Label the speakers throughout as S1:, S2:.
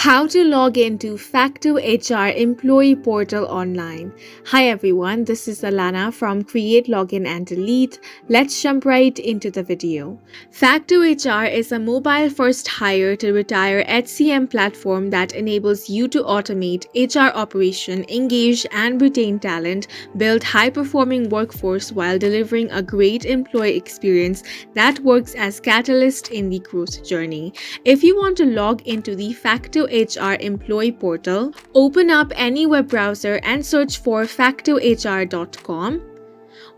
S1: How to log into Factohr HR Employee Portal online. Hi everyone, this is Alana from Create, Login and Delete. Let's jump right into the video. Factohr HR is a mobile-first hire to retire HCM platform that enables you to automate HR operation, engage and retain talent, build high-performing workforce while delivering a great employee experience that works as catalyst in the growth journey. If you want to log into the Factohr HR Employee Portal, open up any web browser and search for factohrhr.com.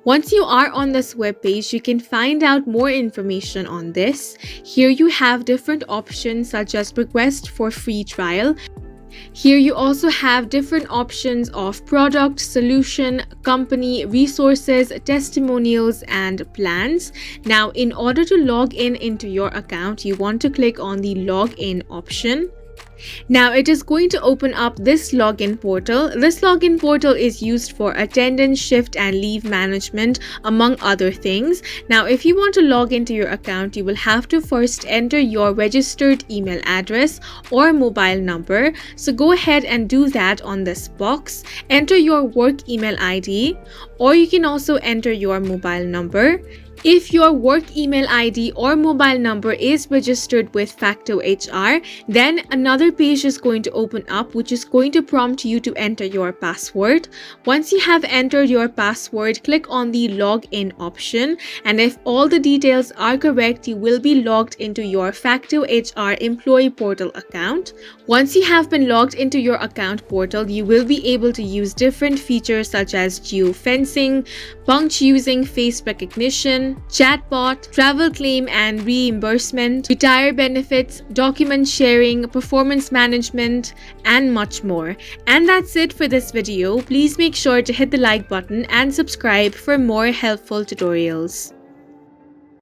S1: Once you are on this web page, you can find out more information on this. Here you have different options such as request for free trial. Here you also have different options of product, solution, company, resources, testimonials, and plans. Now, in order to log in into your account, you want to click on the login option. Now it is going to open up this login portal. This login portal is used for attendance, shift and leave management, among other things. Now if you want to log into your account, you will have to first enter your registered email address or mobile number. So go ahead and do that on this box. Enter your work email ID, or you can also enter your mobile number. If your work email ID or mobile number is registered with Factohr HR, then another page is going to open up, which is going to prompt you to enter your password. Once you have entered your password, click on the login option, and if all the details are correct, you will be logged into your Factohr HR Employee Portal account. Once you have been logged into your account portal, you will be able to use different features such as geofencing, punch using face recognition, chatbot, travel claim and reimbursement, retire benefits, document sharing, performance management, and much more. And that's it for this video. Please make sure to hit the like button and subscribe for more helpful tutorials.